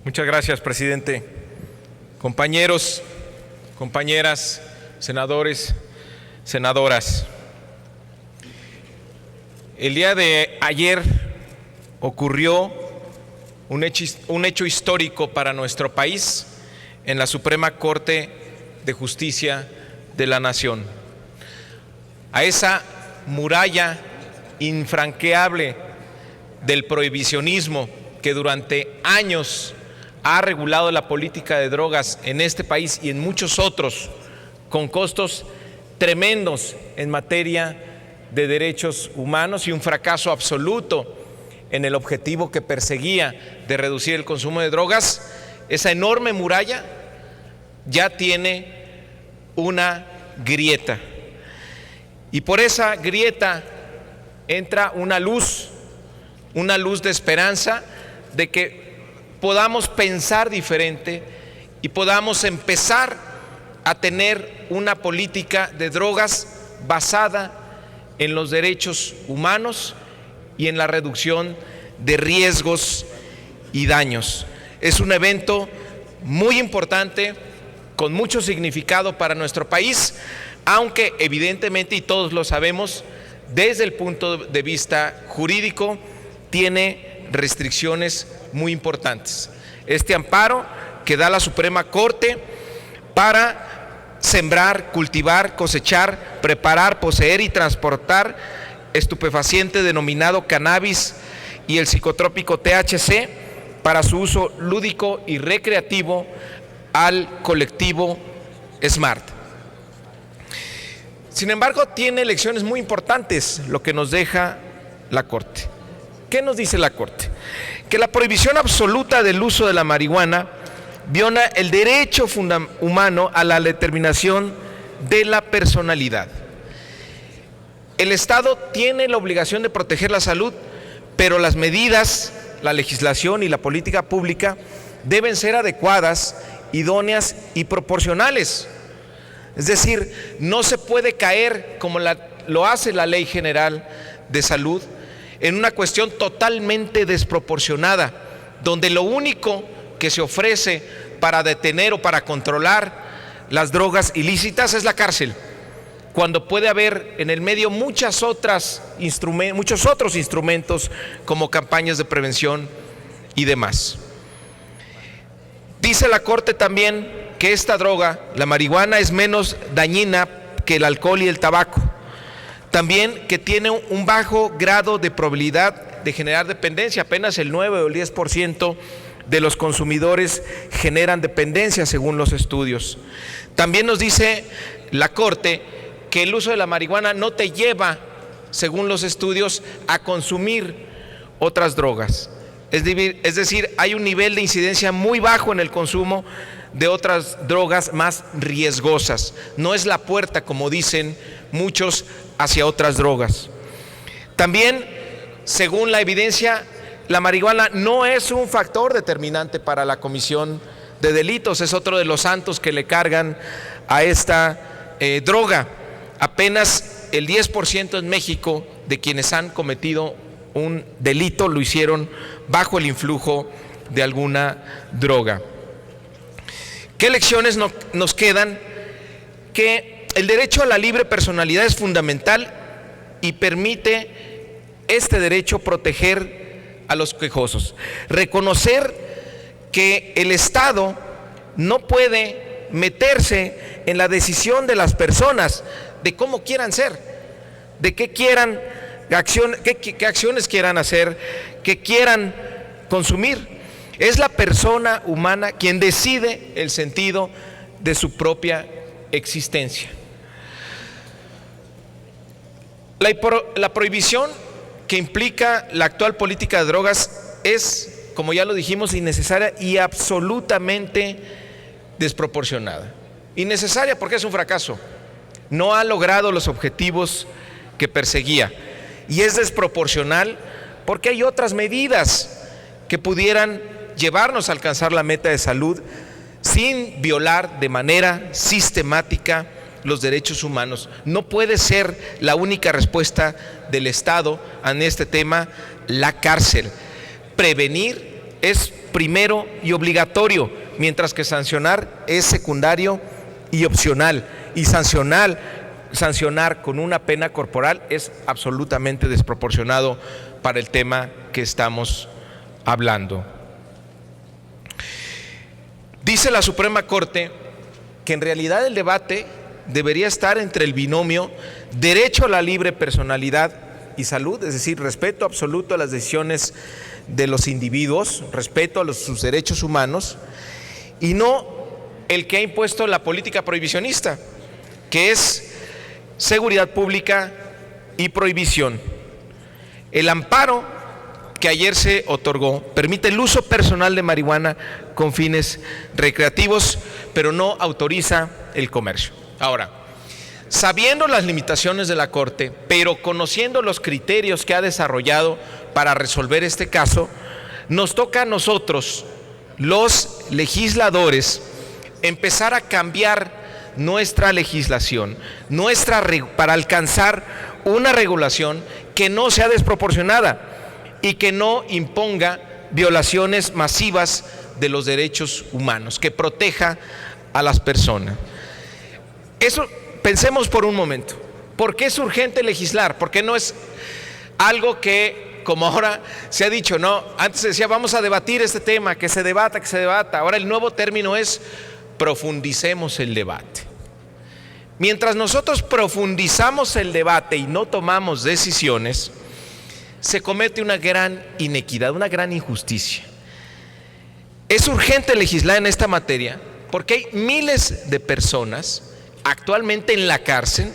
Muchas gracias, presidente. Compañeros, compañeras, senadores, senadoras. El día de ayer ocurrió un hecho histórico para nuestro país en la Suprema Corte de Justicia de la Nación. A esa muralla infranqueable del prohibicionismo que durante años ha regulado la política de drogas en este país y en muchos otros, con costos tremendos en materia de derechos humanos y un fracaso absoluto en el objetivo que perseguía de reducir el consumo de drogas, esa enorme muralla ya tiene una grieta. Y por esa grieta entra una luz de esperanza de que podamos pensar diferente y podamos empezar a tener una política de drogas basada en los derechos humanos y en la reducción de riesgos y daños. Es un evento muy importante, con mucho significado para nuestro país, aunque evidentemente, y todos lo sabemos, desde el punto de vista jurídico, tiene restricciones muy importantes. Este amparo que da la Suprema Corte para sembrar, cultivar, cosechar, preparar, poseer y transportar estupefaciente denominado cannabis y el psicotrópico THC para su uso lúdico y recreativo al colectivo SMART. Sin embargo, tiene lecciones muy importantes lo que nos deja la Corte. ¿Qué nos dice la Corte? Que la prohibición absoluta del uso de la marihuana viola el derecho humano a la determinación de la personalidad. El Estado tiene la obligación de proteger la salud, pero las medidas, la legislación y la política pública deben ser adecuadas, idóneas y proporcionales. Es decir, no se puede caer, como lo hace la Ley General de Salud, en una cuestión totalmente desproporcionada, donde lo único que se ofrece para detener o para controlar las drogas ilícitas es la cárcel, cuando puede haber en el medio muchos otros instrumentos como campañas de prevención y demás. Dice la Corte también que esta droga, la marihuana, es menos dañina que el alcohol y el tabaco. También que tiene un bajo grado de probabilidad de generar dependencia, apenas el 9 o el 10% de los consumidores generan dependencia según los estudios. También nos dice la Corte que el uso de la marihuana no te lleva, según los estudios, a consumir otras drogas. Es decir, hay un nivel de incidencia muy bajo en el consumo de otras drogas más riesgosas. No es la puerta, como dicen muchos, hacia otras drogas. También, según la evidencia, la marihuana no es un factor determinante para la comisión de delitos. Es otro de los santos que le cargan a esta droga. Apenas el 10% en México de quienes han cometido un delito lo hicieron bajo el influjo de alguna droga. ¿Qué lecciones nos quedan? Que el derecho a la libre personalidad es fundamental y permite este derecho proteger a los quejosos. Reconocer que el Estado no puede meterse en la decisión de las personas de cómo quieran ser, de qué quieran, qué acciones quieran hacer, qué quieran consumir. Es la persona humana quien decide el sentido de su propia existencia. La prohibición que implica la actual política de drogas es, como ya lo dijimos, innecesaria y absolutamente desproporcionada. Innecesaria porque es un fracaso. No ha logrado los objetivos que perseguía. Y es desproporcional porque hay otras medidas que pudieran llevarnos a alcanzar la meta de salud sin violar de manera sistemática los derechos humanos. No puede ser la única respuesta del Estado en este tema la cárcel. Prevenir es primero y obligatorio, mientras que sancionar es secundario y opcional. Y sancionar con una pena corporal es absolutamente desproporcionado para el tema que estamos hablando. Dice la Suprema Corte que en realidad el debate debería estar entre el binomio derecho a la libre personalidad y salud, es decir, respeto absoluto a las decisiones de los individuos, respeto a sus derechos humanos, y no el que ha impuesto la política prohibicionista, que es seguridad pública y prohibición. El amparo que ayer se otorgó permite el uso personal de marihuana con fines recreativos, pero no autoriza el comercio. Ahora, sabiendo las limitaciones de la Corte, pero conociendo los criterios que ha desarrollado para resolver este caso, nos toca a nosotros, los legisladores, empezar a cambiar nuestra legislación, para alcanzar una regulación que no sea desproporcionada y que no imponga violaciones masivas de los derechos humanos, que proteja a las personas. Eso, pensemos por un momento, ¿por qué es urgente legislar? ¿Por qué no es algo que, como ahora se ha dicho, no? Antes se decía, vamos a debatir este tema, que se debata. Ahora el nuevo término es profundicemos el debate. Mientras nosotros profundizamos el debate y no tomamos decisiones, se comete una gran inequidad, una gran injusticia. Es urgente legislar en esta materia porque hay miles de personas actualmente en la cárcel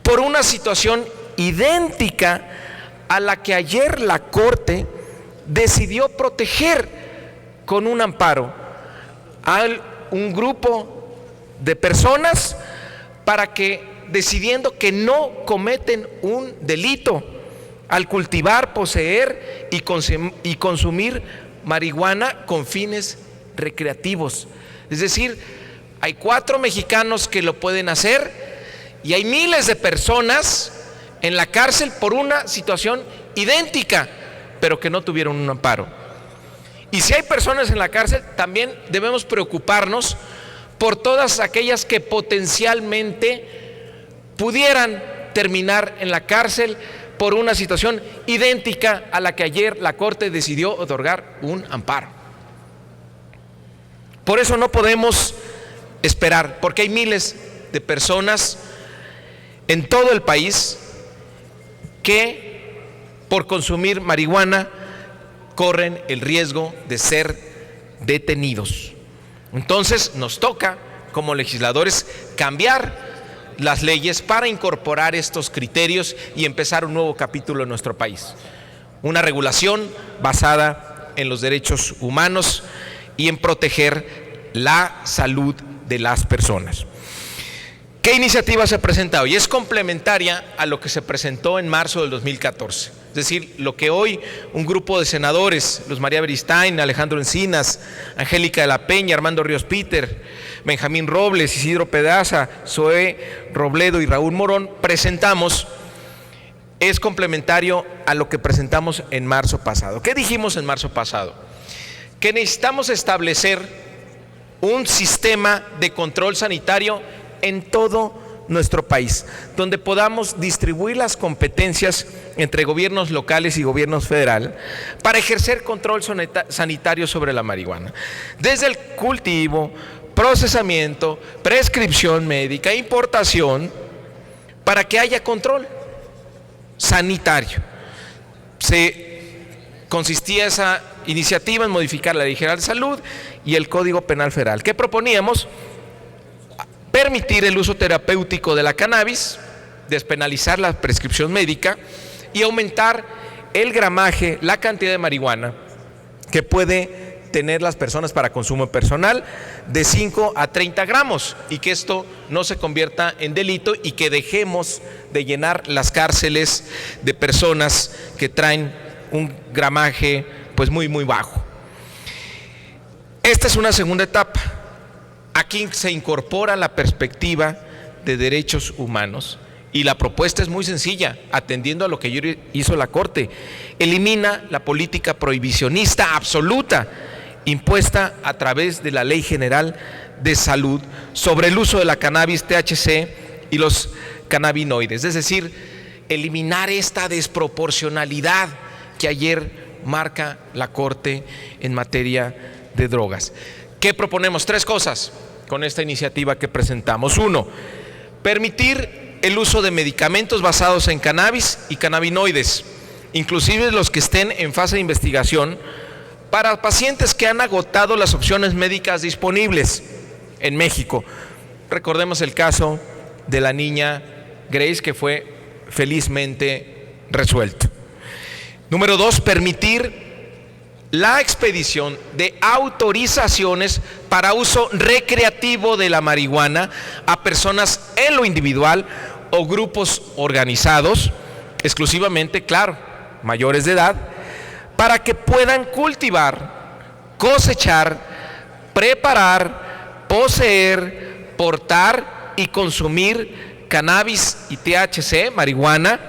por una situación idéntica a la que ayer la Corte decidió proteger con un amparo a un grupo de personas para que, decidiendo que no cometen un delito al cultivar, poseer y consumir marihuana con fines recreativos. Es decir, hay 4 mexicanos que lo pueden hacer y hay miles de personas en la cárcel por una situación idéntica, pero que no tuvieron un amparo. Y si hay personas en la cárcel, también debemos preocuparnos por todas aquellas que potencialmente pudieran terminar en la cárcel por una situación idéntica a la que ayer la Corte decidió otorgar un amparo. Por eso no podemos esperar, porque hay miles de personas en todo el país que por consumir marihuana corren el riesgo de ser detenidos. Entonces nos toca como legisladores cambiar las leyes para incorporar estos criterios y empezar un nuevo capítulo en nuestro país. Una regulación basada en los derechos humanos y en proteger la salud de las personas. ¿Qué iniciativa se ha presentado? Y es complementaria a lo que se presentó en marzo del 2014. Es decir, lo que hoy un grupo de senadores, Luz María Beristain, Alejandro Encinas, Angélica de la Peña, Armando Ríos Peter, Benjamín Robles, Isidro Pedraza, Zoé Robledo y Raúl Morón presentamos, es complementario a lo que presentamos en marzo pasado. ¿Qué dijimos en marzo pasado? Que necesitamos establecer un sistema de control sanitario en todo nuestro país, donde podamos distribuir las competencias entre gobiernos locales y gobiernos federal para ejercer control sanitario sobre la marihuana, desde el cultivo, procesamiento, prescripción médica, importación, para que haya control sanitario. Consistía esa iniciativa en modificar la Ley General de Salud y el Código Penal Federal. ¿Qué proponíamos? Permitir el uso terapéutico de la cannabis, despenalizar la prescripción médica y aumentar el gramaje, la cantidad de marihuana que puede tener las personas para consumo personal de 5 a 30 gramos y que esto no se convierta en delito y que dejemos de llenar las cárceles de personas que traen un gramaje pues muy bajo. Esta es una segunda etapa. Aquí se incorpora la perspectiva de derechos humanos Y la propuesta es muy sencilla, atendiendo a lo que ayer hizo la Corte. Elimina la política prohibicionista absoluta impuesta a través de la Ley General de Salud sobre el uso de la cannabis, THC y los cannabinoides. Es decir, eliminar esta desproporcionalidad que ayer marca la Corte en materia de drogas. ¿Qué proponemos? 3 cosas con esta iniciativa que presentamos. 1, permitir el uso de medicamentos basados en cannabis y cannabinoides, inclusive los que estén en fase de investigación, para pacientes que han agotado las opciones médicas disponibles en México. Recordemos el caso de la niña Grace, que fue felizmente resuelto. Número 2, permitir la expedición de autorizaciones para uso recreativo de la marihuana a personas en lo individual o grupos organizados, exclusivamente, claro, mayores de edad, para que puedan cultivar, cosechar, preparar, poseer, portar y consumir cannabis y THC, marihuana,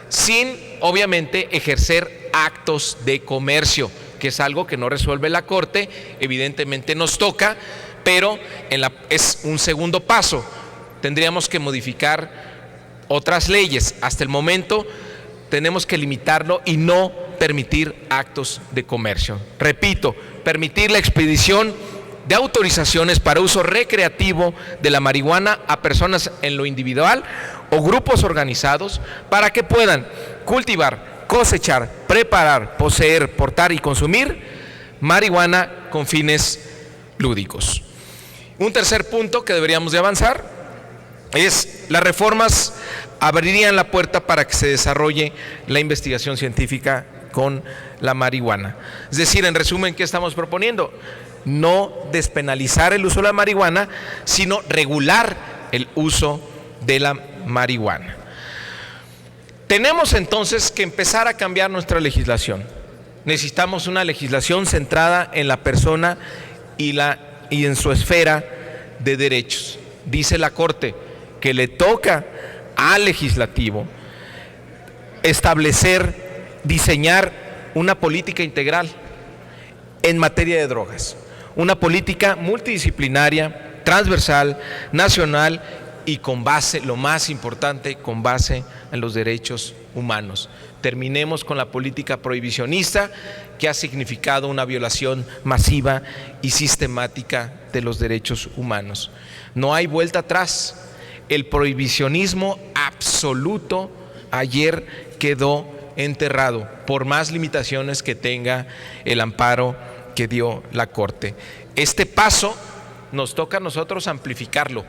sin obviamente ejercer actos de comercio, que es algo que no resuelve la Corte, evidentemente nos toca, pero es un segundo paso. Tendríamos que modificar otras leyes. Hasta el momento tenemos que limitarlo y no permitir actos de comercio. Repito, permitir la expedición de autorizaciones para uso recreativo de la marihuana a personas en lo individual o grupos organizados para que puedan cultivar, cosechar, preparar, poseer, portar y consumir marihuana con fines lúdicos. Un tercer punto que deberíamos de avanzar es: las reformas abrirían la puerta para que se desarrolle la investigación científica con la marihuana. Es decir, en resumen, ¿qué estamos proponiendo? No despenalizar el uso de la marihuana, sino regular el uso de la marihuana. Tenemos entonces que empezar a cambiar nuestra legislación. Necesitamos una legislación centrada en la persona y en su esfera de derechos. Dice la Corte que le toca al legislativo establecer, diseñar una política integral en materia de drogas, una política multidisciplinaria, transversal, nacional y con base, lo más importante, con base en los derechos humanos. Terminemos con la política prohibicionista que ha significado una violación masiva y sistemática de los derechos humanos. No hay vuelta atrás. El prohibicionismo absoluto ayer quedó enterrado, por más limitaciones que tenga el amparo que dio la Corte. Este paso nos toca a nosotros amplificarlo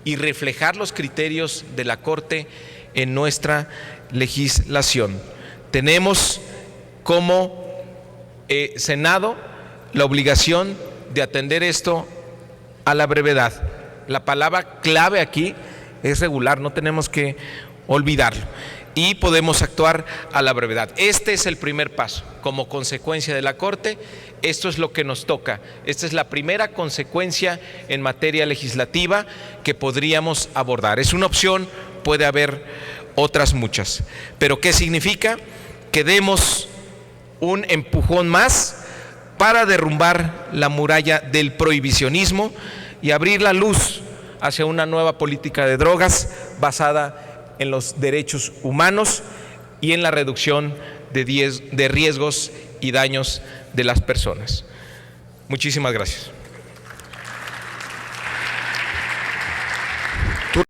y reflejar los criterios de la Corte en nuestra legislación. Tenemos como Senado la obligación de atender esto a la brevedad. La palabra clave aquí es regular, no tenemos que olvidarlo. Y podemos actuar a la brevedad. Este es el primer paso. Como consecuencia de la Corte, esto es lo que nos toca. Esta es la primera consecuencia en materia legislativa que podríamos abordar. Es una opción, puede haber otras muchas. Pero ¿qué significa? Que demos un empujón más para derrumbar la muralla del prohibicionismo y abrir la luz hacia una nueva política de drogas basada en los derechos humanos y en la reducción de riesgos y daños de las personas. Muchísimas gracias.